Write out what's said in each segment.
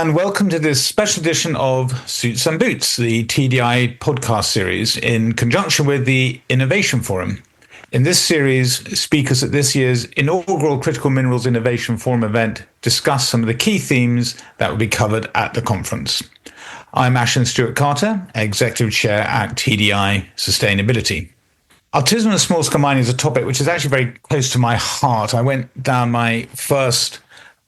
and welcome to this special edition of Suits and Boots, the TDI podcast series in conjunction with the Innovation Forum. In this series, speakers at this year's inaugural Critical Minerals Innovation Forum event discuss some of the key themes that will be covered at the conference. I'm Assheton Carter, Executive Chair at TDI Sustainability. Artisanal and small-scale mining is a topic which is actually very close to my heart. I went down my first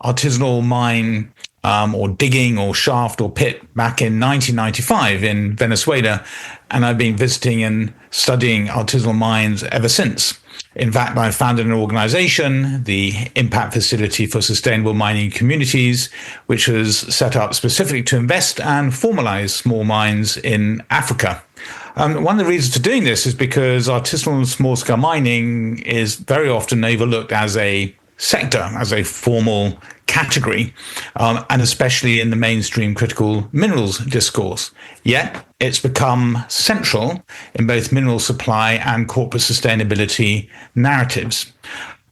artisanal mine or digging or shaft or pit back in 1995 in Venezuela, and I've been visiting and studying artisanal mines ever since. In fact, I founded an organization, the Impact Facility for Sustainable Mining Communities, which was set up specifically to invest and formalize small mines in Africa. One of the reasons for doing this is because artisanal and small-scale mining is very often overlooked as a sector, as a formal category, and especially in the mainstream critical minerals discourse. Yet it's become central in both mineral supply and corporate sustainability narratives.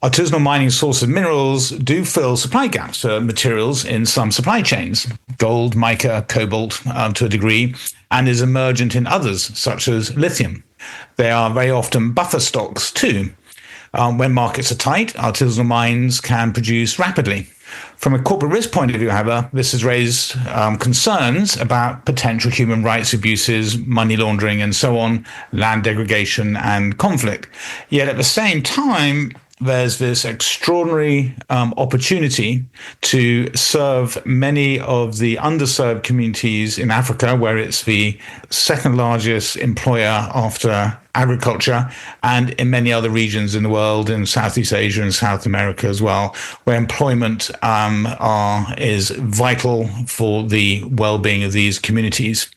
Artisanal mining sources of minerals do fill supply gaps for materials in some supply chains, gold, mica, cobalt to a degree, and is emergent in others, such as lithium. They are very often buffer stocks too. When markets are tight, artisanal mines can produce rapidly. From a corporate risk point of view, however, this has raised concerns about potential human rights abuses, money laundering, and so on, land degradation and conflict. Yet at the same time, there's this extraordinary opportunity to serve many of the underserved communities in Africa, where it's the second largest employer after agriculture, and in many other regions in the world, in Southeast Asia and South America as well, where employment is vital for the well-being of these communities.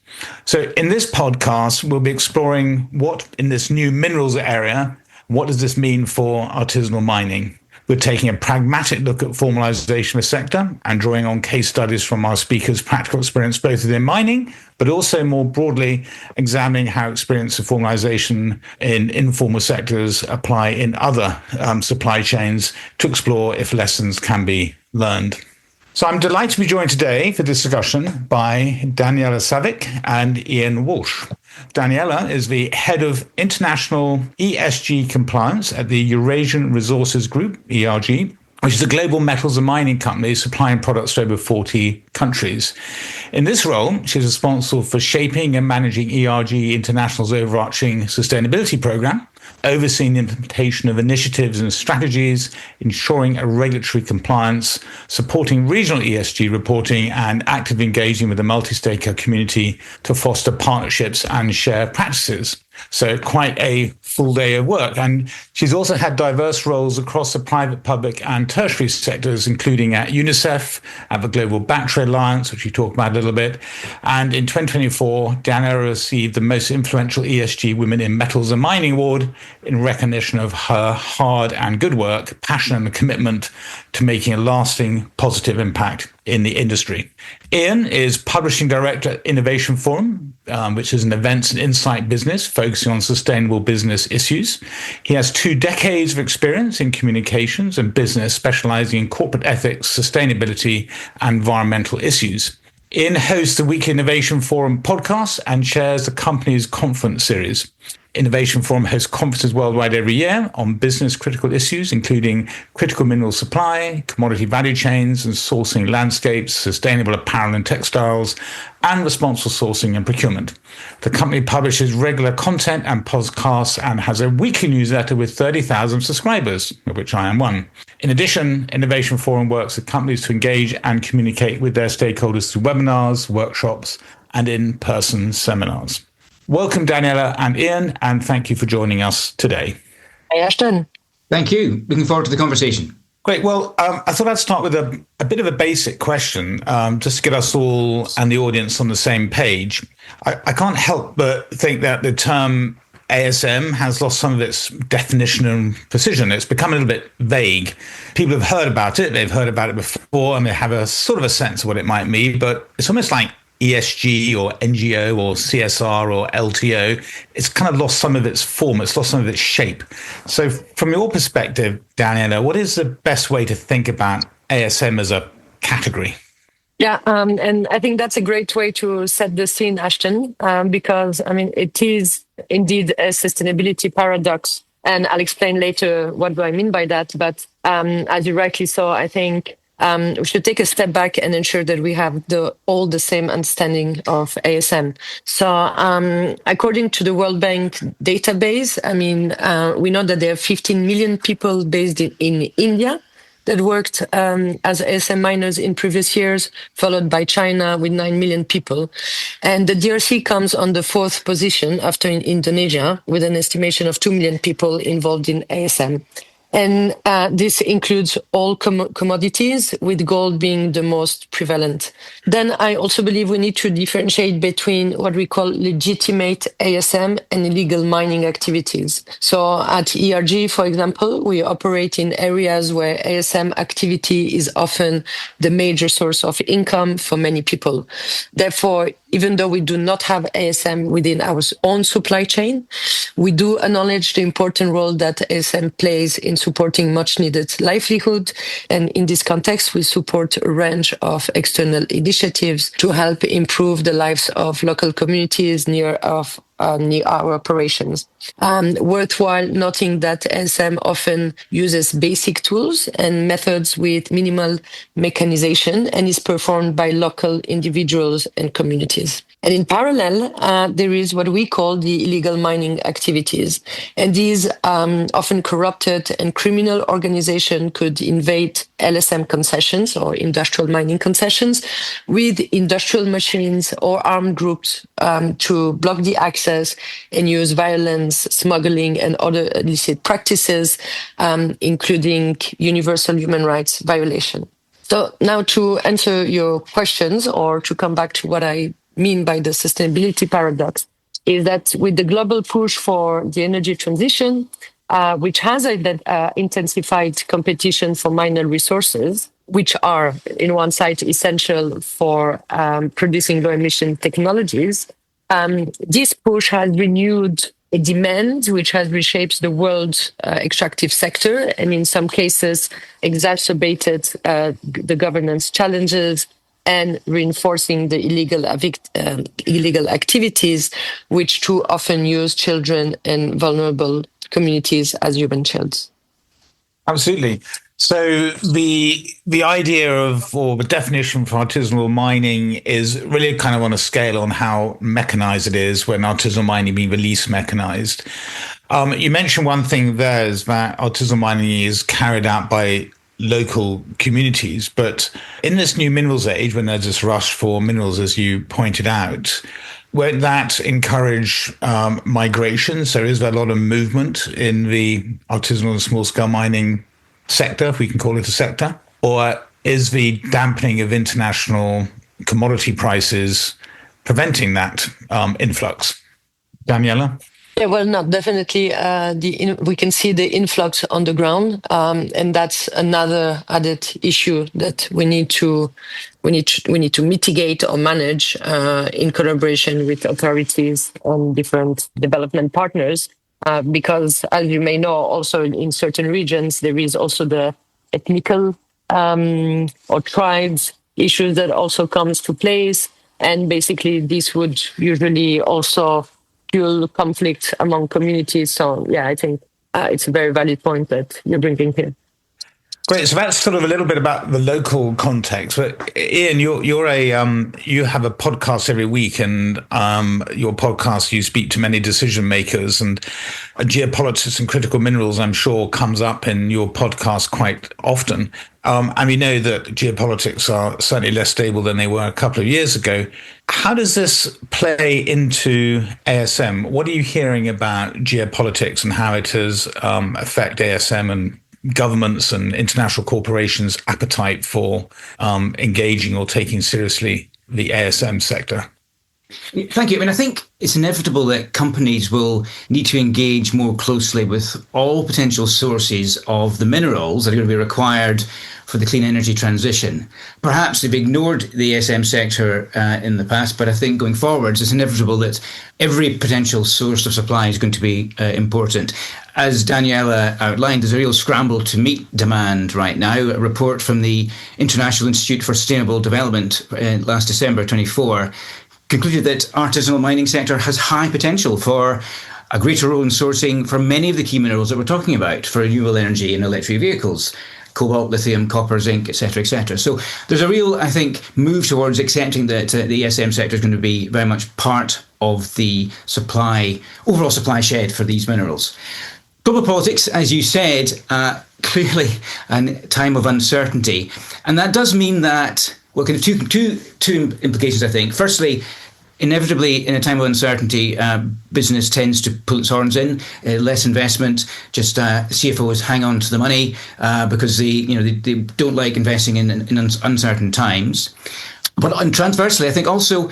So in this podcast, we'll be exploring what in this new minerals area, what does this mean for artisanal mining? We're taking a pragmatic look at formalisation of the sector and drawing on case studies from our speakers' practical experience both within mining, but also more broadly examining how experience of formalisation in informal sectors apply in other supply chains to explore if lessons can be learned. So I'm delighted to be joined today for this discussion by Daniella Savic and Ian Walsh. Daniella is the head of international ESG compliance at the Eurasian Resources Group, ERG, which is a global metals and mining company supplying products to over 40 countries. In this role, she's responsible for shaping and managing ERG International's overarching sustainability program, overseeing the implementation of initiatives and strategies, ensuring a regulatory compliance, supporting regional ESG reporting, and actively engaging with the multi-stakeholder community to foster partnerships and share practices. So quite a full day of work. And she's also had diverse roles across the private, public, and tertiary sectors, including at UNICEF, at the Global Battery Alliance, which we talked about a little bit. And in 2024, Daniella received the most influential ESG Women in Metals and Mining Award in recognition of her hard and good work, passion, and commitment to making a lasting positive impact in the industry. Ian is Publishing Director at Innovation Forum, which is an events and insight business focusing on sustainable business issues. He has 2 decades of experience in communications and business, specializing in corporate ethics, sustainability, and environmental issues. Ian hosts the weekly Innovation Forum podcast and chairs the company's conference series. Innovation Forum hosts conferences worldwide every year on business critical issues, including critical mineral supply, commodity value chains and sourcing landscapes, sustainable apparel and textiles, and responsible sourcing and procurement. The company publishes regular content and podcasts and has a weekly newsletter with 30,000 subscribers, of which I am one. In addition, Innovation Forum works with companies to engage and communicate with their stakeholders through webinars, workshops, and in-person seminars. Welcome, Daniella and Ian, and thank you for joining us today. Hi, Ashton. Thank you. Looking forward to the conversation. Great. Well, I thought I'd start with a bit of a basic question, just to get us all and the audience on the same page. I can't help but think that the term ASM has lost some of its definition and precision. It's become a little bit vague. People have heard about it. They've heard about it before, and they have a sort of a sense of what it might mean, but it's almost like ESG or NGO or CSR or LTO, it's kind of lost some of its form, it's lost some of its shape. So from your perspective, Daniella, what is the best way to think about ASM as a category? Yeah, and I think that's a great way to set the scene, Ashton, because, it is indeed a sustainability paradox. And I'll explain later what do I mean by that. But as you rightly saw, I think we should take a step back and ensure that we have all the same understanding of ASM. So according to the World Bank database, we know that there are 15 million people based in India that worked as ASM miners in previous years, followed by China with 9 million people. And the DRC comes on the fourth position after Indonesia, with an estimation of 2 million people involved in ASM. And this includes all commodities, with gold being the most prevalent. Then I also believe we need to differentiate between what we call legitimate ASM and illegal mining activities. So at ERG, for example, we operate in areas where ASM activity is often the major source of income for many people. Therefore, even though we do not have ASM within our own supply chain, we do acknowledge the important role that ASM plays in supporting much needed livelihood. And in this context, we support a range of external initiatives to help improve the lives of local communities near our operations. Worthwhile noting that ASM often uses basic tools and methods with minimal mechanization and is performed by local individuals and communities. And in parallel, there is what we call the illegal mining activities. And these often corrupted and criminal organizations could invade LSM concessions or industrial mining concessions with industrial machines or armed groups to block the access and use violence, smuggling, and other illicit practices, including universal human rights violation. So now to answer your questions, or to come back to what I mean by the sustainability paradox, is that with the global push for the energy transition, which has intensified competition for mineral resources, which are, in one side, essential for producing low-emission technologies, this push has renewed a demand which has reshaped the world's extractive sector, and in some cases exacerbated the governance challenges and reinforcing the illegal activities, which too often use children and vulnerable communities as human shields. Absolutely. So the idea of, or the definition for artisanal mining is really kind of on a scale on how mechanized it is, when artisanal mining being the least mechanized. You mentioned one thing there is that artisanal mining is carried out by local communities, but in this new minerals age, when there's this rush for minerals, as you pointed out, won't that encourage migration? So is there a lot of movement in the artisanal and small-scale mining sector, if we can call it a sector? Or is the dampening of international commodity prices preventing that influx? Daniella? Yeah, well, no, definitely. We can see the influx on the ground, and that's another added issue that we need to mitigate or manage in collaboration with authorities and different development partners. Because, as you may know, also in certain regions there is also the ethnical or tribes issues that also comes to place, and basically this would usually also fuel conflict among communities. So, yeah, I think it's a very valid point that you're bringing here. Great. So that's sort of a little bit about the local context. But Ian, you have a podcast every week, and your podcast, you speak to many decision makers, and geopolitics and critical minerals, I'm sure, comes up in your podcast quite often. And we know that geopolitics are certainly less stable than they were a couple of years ago. How does this play into ASM? What are you hearing about geopolitics and how it has affected ASM and governments and international corporations' appetite for engaging or taking seriously the ASM sector? Thank you. I mean, I think it's inevitable that companies will need to engage more closely with all potential sources of the minerals that are going to be required for the clean energy transition. Perhaps they've ignored the ASM sector in the past, but I think going forwards, it's inevitable that every potential source of supply is going to be important. As Daniella outlined, there's a real scramble to meet demand right now. A report from the International Institute for Sustainable Development last December 24 concluded that artisanal mining sector has high potential for a greater role in sourcing for many of the key minerals that we're talking about for renewable energy and electric vehicles: cobalt, lithium, copper, zinc, etc., etc. So there's a real, I think, move towards accepting that the ESM sector is going to be very much part of the overall supply shed for these minerals. Global politics, as you said, clearly a time of uncertainty. And that does mean that, well, kind of two implications, I think. Firstly, inevitably, in a time of uncertainty, business tends to pull its horns in, less investment, just CFOs hang on to the money because they don't like investing in uncertain times. But transversely, I think also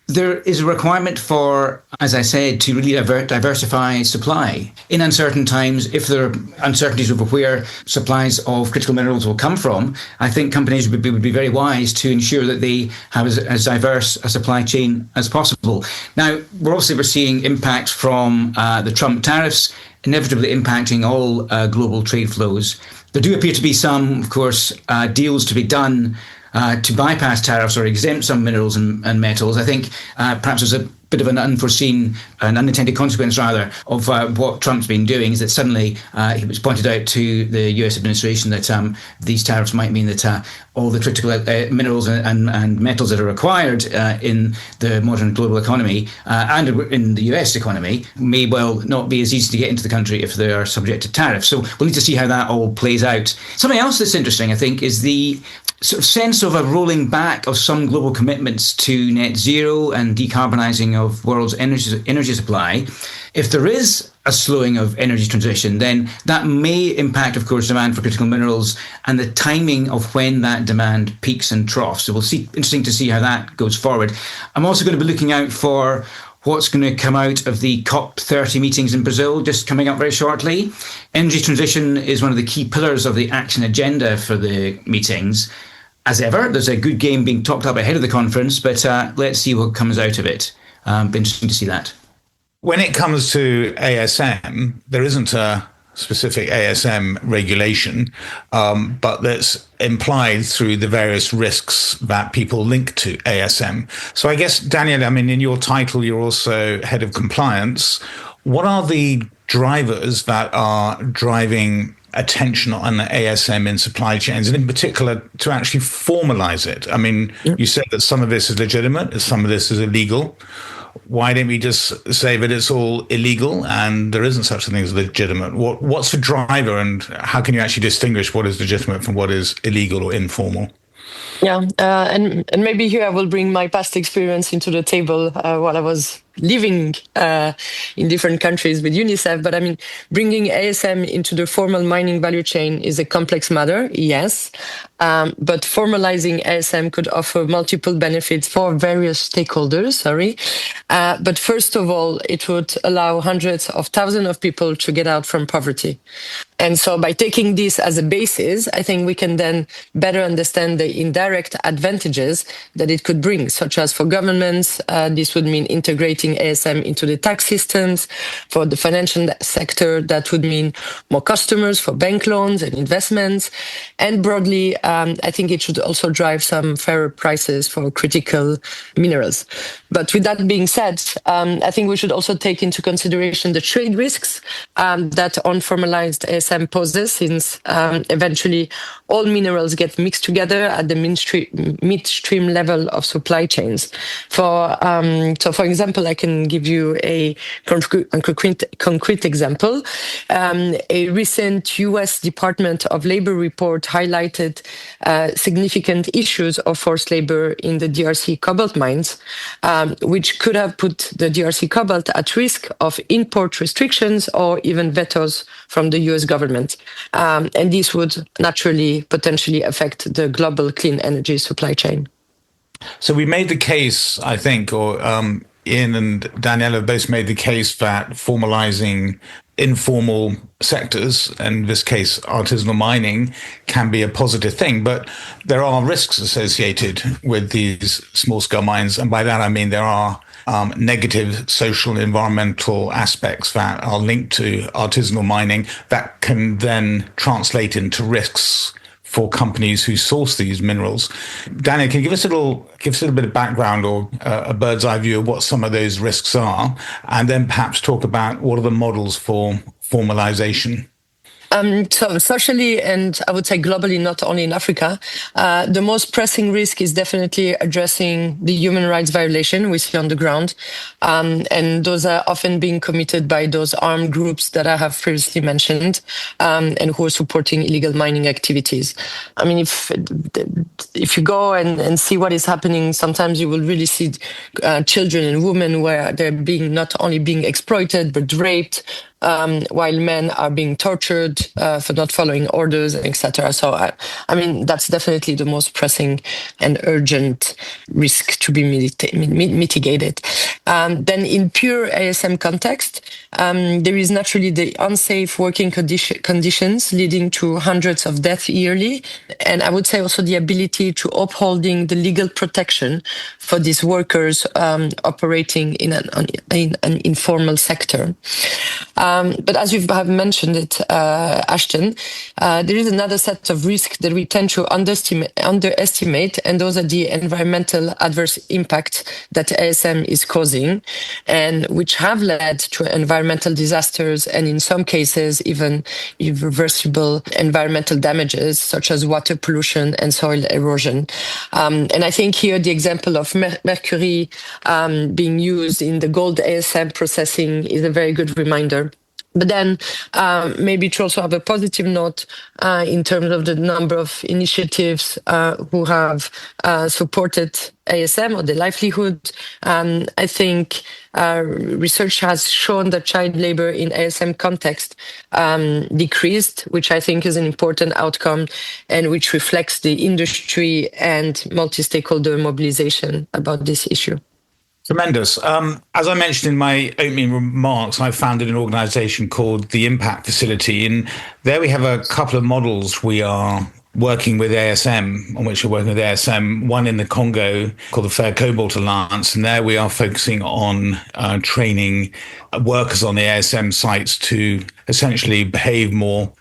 there is a requirement for, as I said, to really diversify supply. In uncertain times, if there are uncertainties over where supplies of critical minerals will come from, I think companies would be very wise to ensure that they have as diverse a supply chain as possible. Now, we're seeing impact from the Trump tariffs, inevitably impacting all global trade flows. There do appear to be some, of course, deals to be done to bypass tariffs or exempt some minerals and metals. I think perhaps there's a bit of an unintended consequence, rather, of what Trump's been doing, is that suddenly it was pointed out to the US administration that these tariffs might mean that all the critical minerals and metals that are required in the modern global economy and in the US economy may well not be as easy to get into the country if they are subject to tariffs. So we'll need to see how that all plays out. Something else that's interesting, I think, is the sort of sense of a rolling back of some global commitments to net zero and decarbonising of world's energy supply. If there is a slowing of energy transition, then that may impact, of course, demand for critical minerals and the timing of when that demand peaks and troughs. So we'll see. Interesting to see how that goes forward. I'm also going to be looking out for what's going to come out of the COP30 meetings in Brazil, just coming up very shortly. Energy transition is one of the key pillars of the action agenda for the meetings. As ever, there's a good game being talked up ahead of the conference, but let's see what comes out of it. Be interesting to see that. When it comes to ASM, there isn't a specific ASM regulation, but that's implied through the various risks that people link to ASM. So I guess, Daniel, in your title, you're also head of compliance. What are the drivers that are driving attention on the ASM in supply chains, and in particular to actually formalize it? You said that some of this is legitimate, some of this is illegal. Why don't we just say that it's all illegal and there isn't such a thing as legitimate? What's the driver, and how can you actually distinguish what is legitimate from what is illegal or informal? Yeah, and maybe here I will bring my past experience into the table while I was living in different countries with UNICEF. But bringing ASM into the formal mining value chain is a complex matter, yes. But formalizing ASM could offer multiple benefits for various stakeholders, But first of all, it would allow hundreds of thousands of people to get out from poverty. And so by taking this as a basis, I think we can then better understand the indirect advantages that it could bring, such as for governments, this would mean integrating ASM into the tax systems. For the financial sector, that would mean more customers for bank loans and investments. And broadly, I think it should also drive some fairer prices for critical minerals. But with that being said, I think we should also take into consideration the trade risks that unformalized ASM poses, since eventually all minerals get mixed together at the midstream level of supply chains. For example, I can give you a concrete example. A recent U.S. Department of Labor report highlighted significant issues of forced labor in the DRC cobalt mines, which could have put the DRC cobalt at risk of import restrictions or even vetoes from the U.S. government. And this would naturally potentially affect the global clean energy supply chain. So we made the case, I think, or Ian and Daniella both made the case that formalizing informal sectors, and in this case, artisanal mining, can be a positive thing. But there are risks associated with these small-scale mines. And by that, I mean there are negative social and environmental aspects that are linked to artisanal mining that can then translate into risks for companies who source these minerals. Daniel, can you give us a little bit of background or a bird's eye view of what some of those risks are, and then perhaps talk about what are the models for formalisation? So socially, and I would say globally, not only in Africa, the most pressing risk is definitely addressing the human rights violation we see on the ground. And those are often being committed by those armed groups that I have previously mentioned, and who are supporting illegal mining activities. I mean, if you go and see what is happening, sometimes you will really see children and women where they're not only being exploited, but raped, while men are being tortured for not following orders, etc. So, I mean, that's definitely the most pressing and urgent risk to be mitigated. Then in pure ASM context, there is naturally the unsafe working conditions leading to hundreds of deaths yearly. And I would say also the ability to upholding the legal protection for these workers operating in an informal sector. But as you have mentioned it, Ashton, there is another set of risks that we tend to underestimate, and those are the environmental adverse impact that ASM is causing, and which have led to environmental disasters, and in some cases, even irreversible environmental damages, such as water pollution and soil erosion. And I think here the example of mercury being used in the gold ASM processing is a very good reminder. But then maybe to also have a positive note in terms of the number of initiatives who have supported ASM or the livelihood. I think research has shown that child labor in ASM context decreased, which I think is an important outcome and which reflects the industry and multi-stakeholder mobilization about this issue. Tremendous. As I mentioned in my opening remarks, I founded an organization called the Impact Facility. And there we have a couple of models we are working with ASM, on which we're working with ASM, one in the Congo called the Fair Cobalt Alliance. And there we are focusing on training workers on the ASM sites to essentially behave more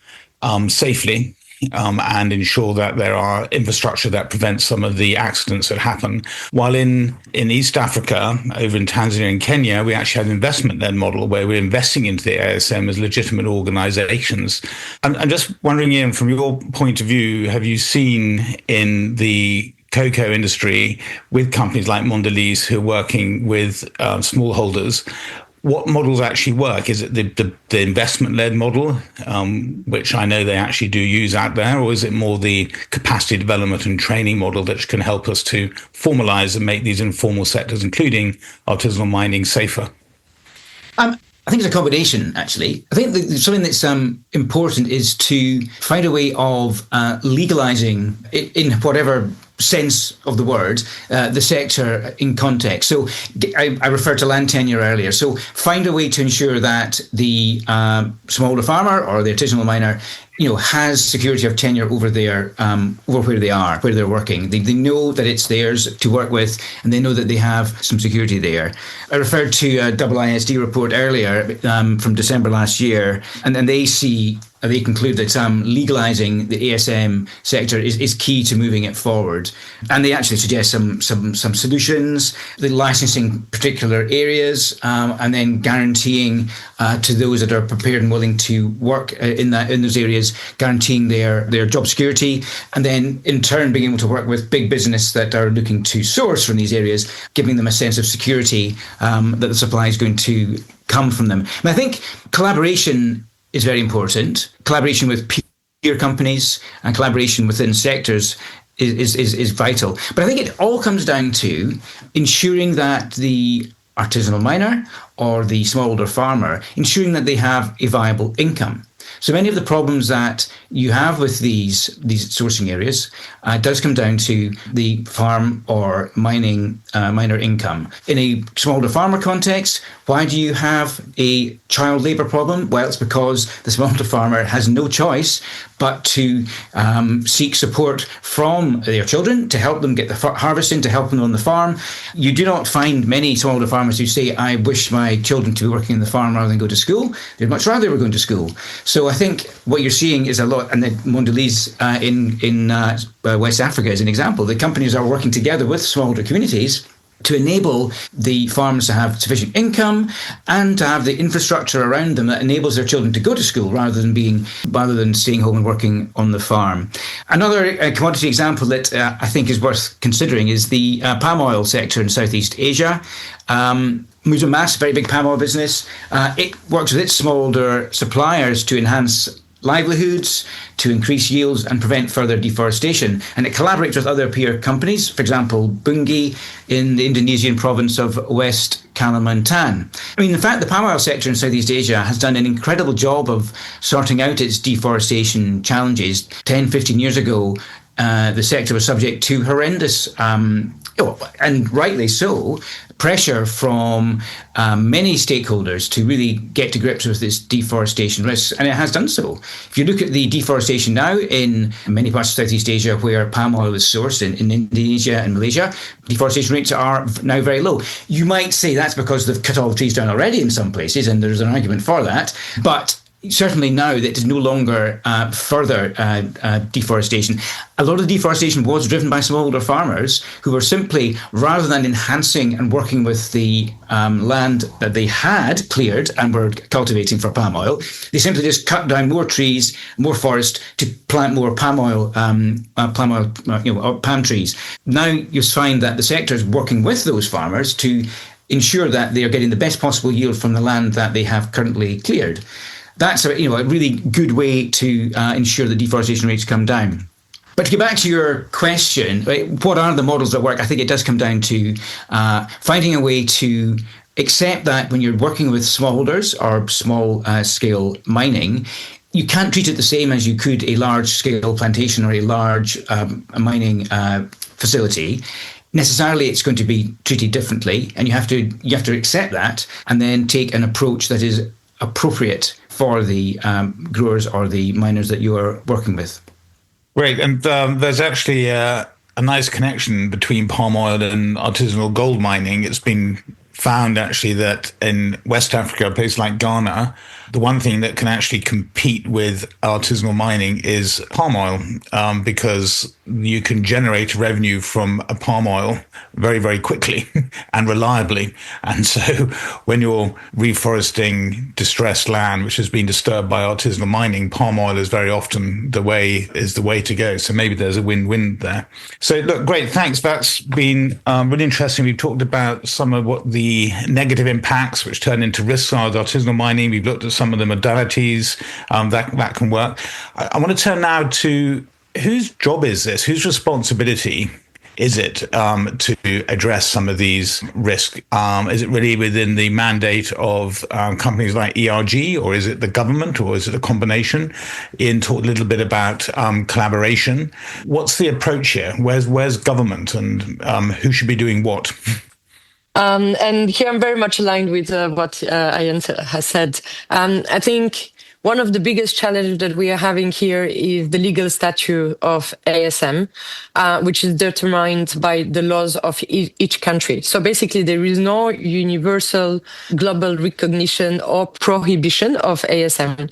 safely. And ensure that there are infrastructure that prevents some of the accidents that happen. While in East Africa, over in Tanzania and Kenya, we actually have an investment-led model where we're investing into the ASM as legitimate organizations. I'm just wondering, Ian, from your point of view, have you seen in the cocoa industry with companies like Mondelez who are working with smallholders, what models actually work? Is it the investment-led model, which I know they actually do use out there, or is it more the capacity development and training model that can help us to formalise and make these informal sectors, including artisanal mining, safer? I think it's a combination, actually. I think something that's important is to find a way of legalising, in whatever sense of the word, the sector in context. So I referred to land tenure earlier. So find a way to ensure that the smallholder farmer or the artisanal miner, has security of tenure over where they are, where they're working. They know that it's theirs to work with, and they know that they have some security there. I referred to a IISD report earlier from December last year, and they conclude that legalising the ASM sector is key to moving it forward. And they actually suggest some solutions, the licensing particular areas, and then guaranteeing to those that are prepared and willing to work in those areas, guaranteeing their job security, and then in turn being able to work with big business that are looking to source from these areas, giving them a sense of security that the supply is going to come from them. And I think collaboration is very important. Collaboration with peer companies and collaboration within sectors is vital. But I think it all comes down to ensuring that the artisanal miner or the smallholder farmer, ensuring that they have a viable income. So many of the problems that you have with these sourcing areas does come down to the farm or mining miner income. In a smallholder farmer context, why do you have a child labour problem? Well, it's because the smallholder farmer has no choice but to seek support from their children to help them get the harvesting, to help them on the farm. You do not find many smallholder farmers who say, I wish my children to be working in the farm rather than go to school. They'd much rather they were going to school. So I think what you're seeing is a lot, and the Mondelez in West Africa is an example. The companies are working together with smallholder communities to enable the farmers to have sufficient income and to have the infrastructure around them that enables their children to go to school rather than staying home and working on the farm. Another commodity example that I think is worth considering is the palm oil sector in Southeast Asia. Musamas, very big palm oil business. It works with its smallholder suppliers to enhance livelihoods, to increase yields and prevent further deforestation. And it collaborates with other peer companies, for example, Bungi in the Indonesian province of West Kalimantan. I mean, in fact, the palm oil sector in Southeast Asia has done an incredible job of sorting out its deforestation challenges. 10, 15 years ago, the sector was subject to horrendous, and rightly so, pressure from many stakeholders to really get to grips with this deforestation risks, and it has done so. If you look at the deforestation now in many parts of Southeast Asia where palm oil is sourced, in Indonesia and Malaysia, deforestation rates are now very low. You might say that's because they've cut all the trees down already in some places, and there's an argument for that, but certainly now that it is no longer further deforestation. A lot of the deforestation was driven by smallholder farmers who were simply, rather than enhancing and working with the land that they had cleared and were cultivating for palm oil, they simply just cut down more trees, more forest to plant more palm trees. Now you find that the sector is working with those farmers to ensure that they are getting the best possible yield from the land that they have currently cleared. That's a really good way to ensure that deforestation rates come down. But to get back to your question, right, what are the models that work? I think it does come down to finding a way to accept that when you're working with smallholders or small-scale mining, you can't treat it the same as you could a large-scale plantation or a large mining facility. Necessarily, it's going to be treated differently, and you have to accept that and then take an approach that is appropriate for the growers or the miners that you are working with. Great. And there's actually a nice connection between palm oil and artisanal gold mining. It's been found actually that in West Africa, a place like Ghana, the one thing that can actually compete with artisanal mining is palm oil, because you can generate revenue from a palm oil very, very quickly and reliably. And so when you're reforesting distressed land, which has been disturbed by artisanal mining, palm oil is very often the way to go. So maybe there's a win-win there. So look, great. Thanks. That's been really interesting. We've talked about some of what the negative impacts, which turn into risks, are with artisanal mining. We've looked at some of the modalities that can work. I want to turn now to whose job is this? Whose responsibility is it to address some of these risks? Is it really within the mandate of companies like ERG, or is it the government, or is it a combination? Ian talked a little bit about collaboration. What's the approach here? Where's government, and who should be doing what? And here I'm very much aligned with what Ian has said. I think one of the biggest challenges that we are having here is the legal status of ASM, which is determined by the laws of each country. So basically, there is no universal global recognition or prohibition of ASM.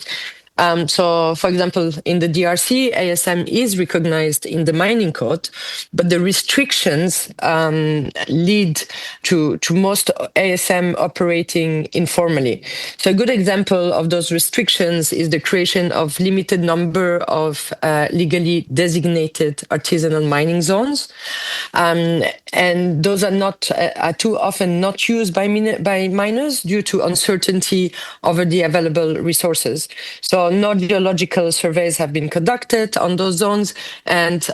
So, for example, in the DRC, ASM is recognized in the mining code, but the restrictions lead to most ASM operating informally. So a good example of those restrictions is the creation of limited number of legally designated artisanal mining zones. And those are too often not used by miners due to uncertainty over the available resources. So So no geological surveys have been conducted on those zones, and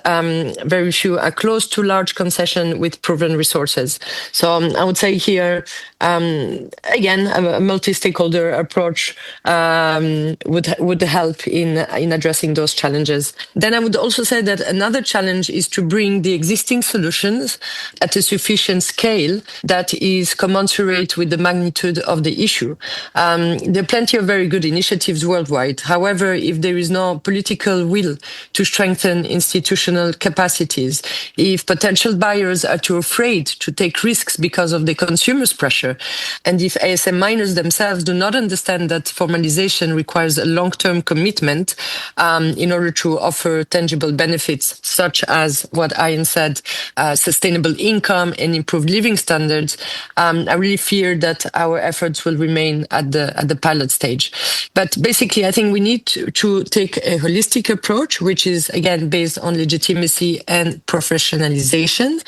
very few are close to large concession with proven resources. So I would say here, again, a multi-stakeholder approach would help in addressing those challenges. Then I would also say that another challenge is to bring the existing solutions at a sufficient scale that is commensurate with the magnitude of the issue. There are plenty of very good initiatives worldwide. However, if there is no political will to strengthen institutional capacities, if potential buyers are too afraid to take risks because of the consumer's pressure, and if ASM miners themselves do not understand that formalization requires a long-term commitment in order to offer tangible benefits, such as what Ian said, sustainable income and improved living standards, I really fear that our efforts will remain at the pilot stage. But basically, I think we need to take a holistic approach, which is, again, based on legitimacy and professionalization.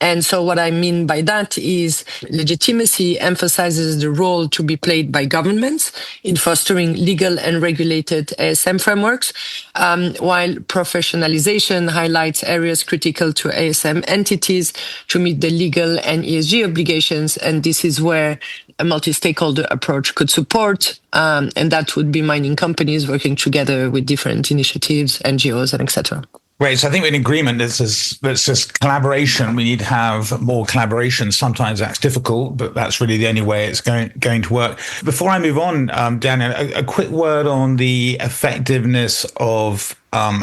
And so what I mean by that is legitimacy emphasizes the role to be played by governments in fostering legal and regulated ASM frameworks, while professionalization highlights areas critical to ASM entities to meet the legal and ESG obligations. And this is where a multi-stakeholder approach could support, and that would be mining companies working together with different initiatives, NGOs, and etc. Right. So I think we're in agreement. It's just collaboration. We need to have more collaboration. Sometimes that's difficult, but that's really the only way it's going to work. Before I move on, Daniel, a quick word on the effectiveness of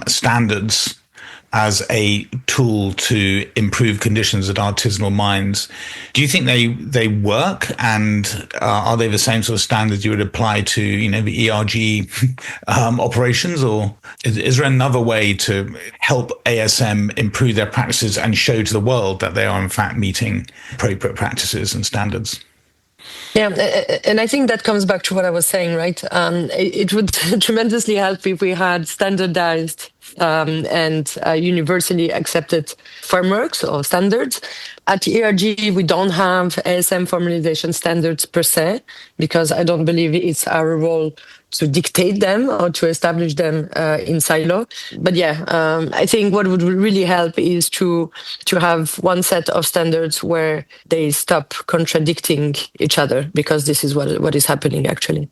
standards as a tool to improve conditions at artisanal mines. Do you think they work, and are they the same sort of standards you would apply to, the ERG operations, or is there another way to help ASM improve their practices and show to the world that they are in fact meeting appropriate practices and standards? Yeah, and I think that comes back to what I was saying, right? It would tremendously help if we had standardized and universally accepted frameworks or standards. At ERG, we don't have ASM formalization standards per se, because I don't believe it's our role to dictate them or to establish them in silo. But yeah, I think what would really help is to have one set of standards where they stop contradicting each other, because this is what is happening actually.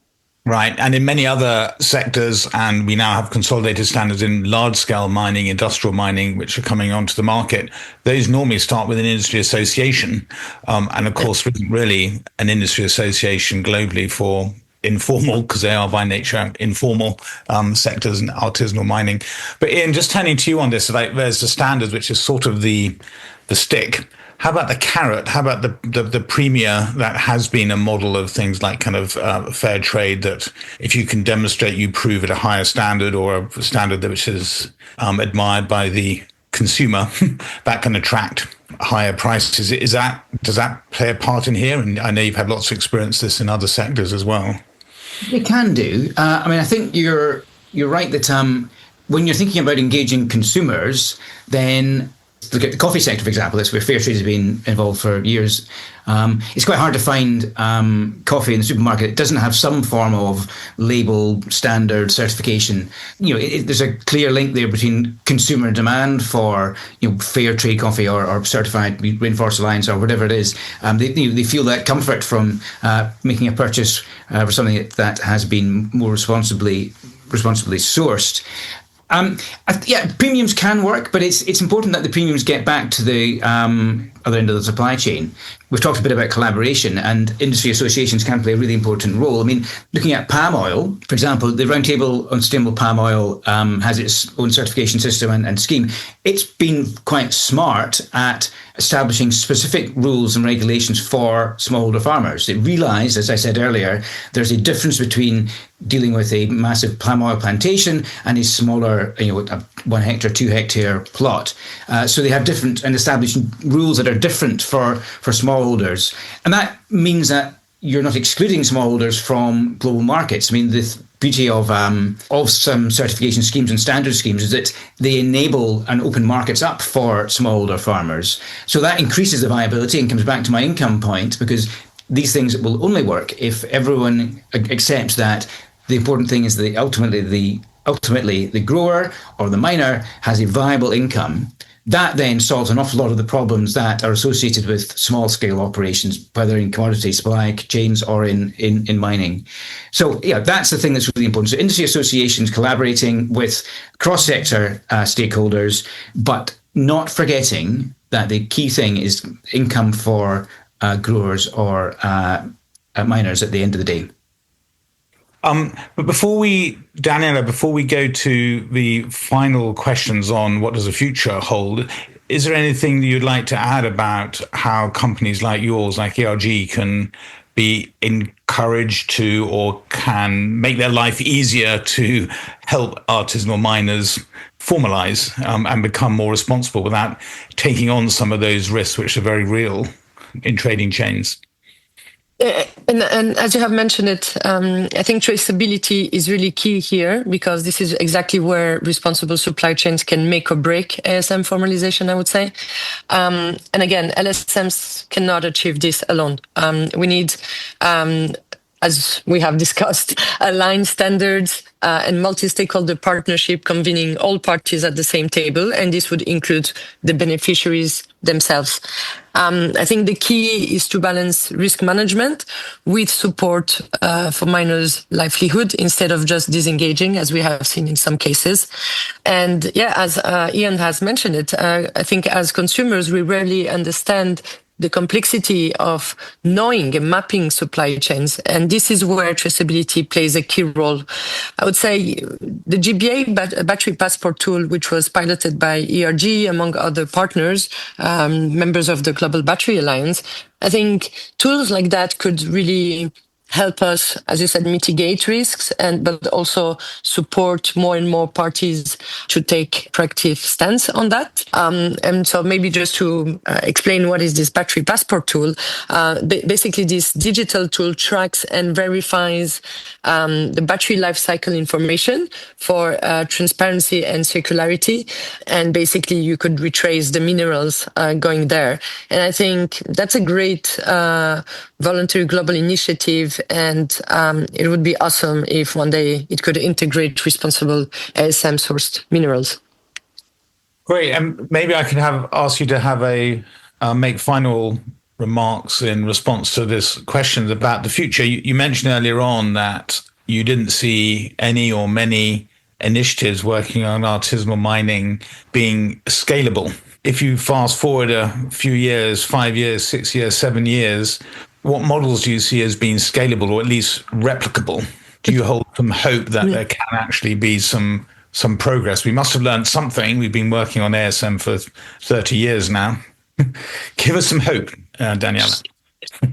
Right. And in many other sectors, and we now have consolidated standards in large-scale mining, industrial mining, which are coming onto the market, those normally start with an industry association. And of course, really an industry association globally for informal, because they are by nature informal sectors and artisanal mining. But Ian, just turning to you on this, like there's the standards, which is sort of the stick. How about the carrot? How about the premia that has been a model of things like kind of fair trade, that if you can demonstrate you prove at a higher standard, or a standard which is admired by the consumer, that can attract higher prices. Does that play a part in here? And I know you've had lots of experience this in other sectors as well. It can do. I think you're right that when you're thinking about engaging consumers, then look at the coffee sector, for example. That's where fair trade has been involved for years. It's quite hard to find coffee in the supermarket that doesn't have some form of label, standard, certification. There's a clear link there between consumer demand for fair trade coffee or certified Rainforest Alliance or whatever it is. They feel that comfort from making a purchase for something that has been more responsibly sourced. Premiums can work, but it's important that the premiums get back to the other end of the supply chain. We've talked a bit about collaboration, and industry associations can play a really important role. I mean, looking at palm oil, for example, the Roundtable on Sustainable Palm Oil has its own certification system and scheme. It's been quite smart at establishing specific rules and regulations for smallholder farmers. It realised, as I said earlier, there's a difference between dealing with a massive palm oil plantation and a smaller, a 1 hectare, 2 hectare plot. So they have different and established rules that are different for smallholders. And that means that you're not excluding smallholders from global markets. I mean, the beauty of some certification schemes and standard schemes is that they enable and open markets up for smallholder farmers. So that increases the viability and comes back to my income point, because these things will only work if everyone accepts that The important thing is that ultimately the grower or the miner has a viable income. That then solves an awful lot of the problems that are associated with small-scale operations, whether in commodity supply chains or in mining. So, yeah, that's the thing that's really important. So industry associations collaborating with cross-sector stakeholders, but not forgetting that the key thing is income for growers or miners at the end of the day. But Daniella, before we go to the final questions on what does the future hold, is there anything that you'd like to add about how companies like yours, like ERG, can be encouraged to or can make their life easier to help artisanal miners formalise and become more responsible without taking on some of those risks which are very real in trading chains? And as you have mentioned it, I think traceability is really key here, because this is exactly where responsible supply chains can make or break ASM formalization, I would say. And again, LSMs cannot achieve this alone. We need, as we have discussed, aligned standards and multi-stakeholder partnership convening all parties at the same table, and this would include the beneficiaries themselves. I think the key is to balance risk management with support for miners' livelihood instead of just disengaging, as we have seen in some cases. And yeah, as Ian has mentioned it, I think as consumers, we rarely understand the complexity of knowing and mapping supply chains. And this is where traceability plays a key role. I would say the GBA battery passport tool, which was piloted by ERG, among other partners, members of the Global Battery Alliance, I think tools like that could really help us, as you said, mitigate risks, but also support more and more parties to take proactive stance on that. And so maybe just to explain what is this battery passport tool, basically this digital tool tracks and verifies the battery life cycle information for transparency and circularity. And basically you could retrace the minerals going there. And I think that's a great voluntary global initiative, and it would be awesome if one day it could integrate responsible ASM sourced minerals. Great, and maybe I can ask you to have make final remarks in response to this question about the future. You mentioned earlier on that you didn't see any or many initiatives working on artisanal mining being scalable. If you fast forward a few years, 5 years, 6 years, 7 years, what models do you see as being scalable or at least replicable? Do you hold some hope that there can actually be some progress? We must have learned something. We've been working on ASM for 30 years now. Give us some hope, Daniella.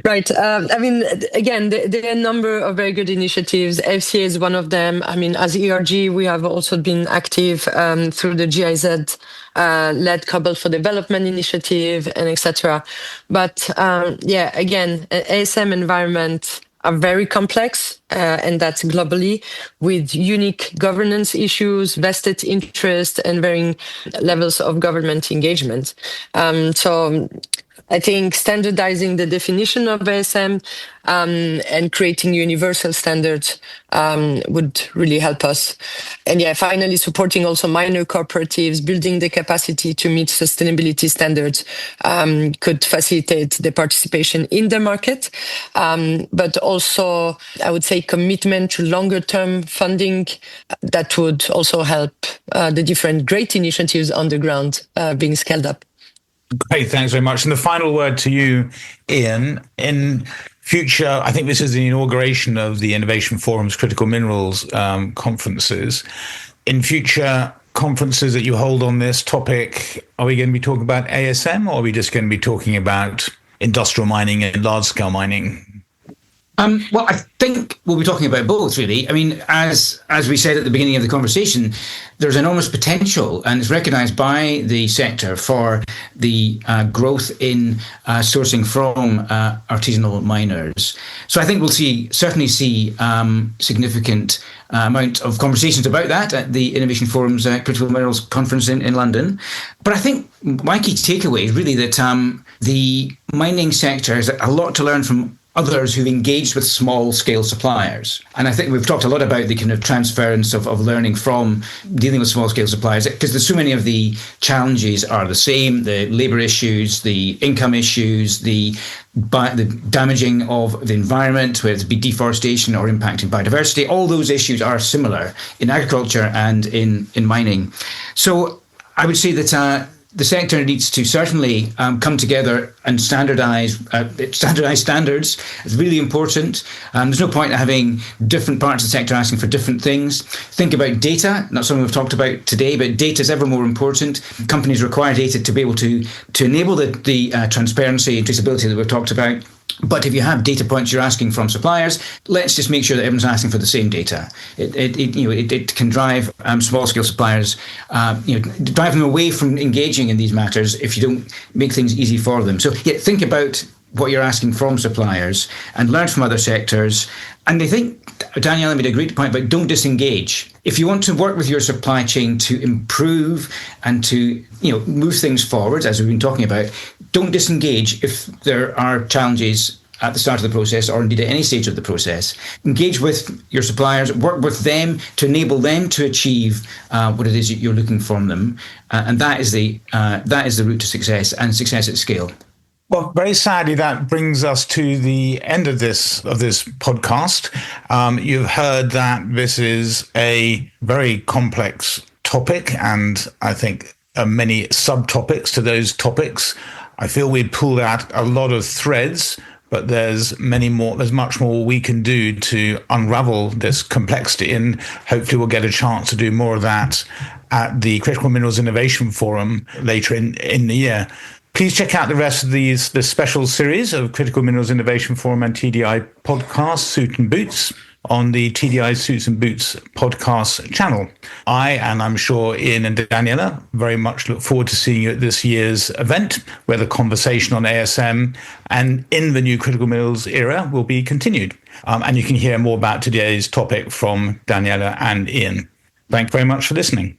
Right. I mean, again, there are a number of very good initiatives. FCA is one of them. I mean, as ERG, we have also been active through the GIZ led Cobble for Development initiative and etc. But yeah, again, ASM environments are very complex, and that's globally, with unique governance issues, vested interest, and varying levels of government engagement. So I think standardizing the definition of ASM and creating universal standards would really help us. And yeah, finally supporting also minor cooperatives, building the capacity to meet sustainability standards could facilitate the participation in the market. But also, I would say, commitment to longer term funding that would also help the different great initiatives on the ground being scaled up. Great, thanks very much. And the final word to you, Ian. In future, I think this is the inauguration of the Innovation Forum's Critical Minerals conferences. In future conferences that you hold on this topic, are we going to be talking about ASM, or are we just going to be talking about industrial mining and large-scale mining? Well, I think we'll be talking about both, really. I mean, as we said at the beginning of the conversation, there's enormous potential, and it's recognised by the sector for the growth in sourcing from artisanal miners. So I think we'll certainly see significant amount of conversations about that at the Innovation Forum's Critical Minerals Conference in London. But I think my key takeaway is really that the mining sector has a lot to learn from others who've engaged with small-scale suppliers. And I think we've talked a lot about the kind of transference of learning from dealing with small-scale suppliers, because there's so many of the challenges are the same: the labour issues, the income issues, the damaging of the environment, whether it be deforestation or impacting biodiversity. All those issues are similar in agriculture and in mining. So I would say that the sector needs to certainly come together and standardise standards. It's really important. There's no point in having different parts of the sector asking for different things. Think about data, not something we've talked about today, but data is ever more important. Companies require data to be able to enable the transparency and traceability that we've talked about. But if you have data points you're asking from suppliers, let's just make sure that everyone's asking for the same data. It can drive small-scale suppliers, drive them away from engaging in these matters if you don't make things easy for them. So think about what you're asking from suppliers and learn from other sectors. And I think Daniella made a great point about don't disengage. If you want to work with your supply chain to improve and to move things forward, as we've been talking about, don't disengage if there are challenges at the start of the process or indeed at any stage of the process. Engage with your suppliers, work with them to enable them to achieve what it is that you're looking from them. And that is the route to success, and success at scale. Well, very sadly, that brings us to the end of this podcast. You've heard that this is a very complex topic, and I think many subtopics to those topics. I feel we pulled out a lot of threads, but there's much more we can do to unravel this complexity, and hopefully we'll get a chance to do more of that at the Critical Minerals Innovation Forum later in the year. Please check out the rest of the special series of Critical Minerals Innovation Forum and TDI podcasts, Suit and Boots, on the TDI Suits and Boots podcast channel. And I'm sure Ian and Daniella very much look forward to seeing you at this year's event, where the conversation on ASM and in the new critical minerals era will be continued. And you can hear more about today's topic from Daniella and Ian. Thank you very much for listening.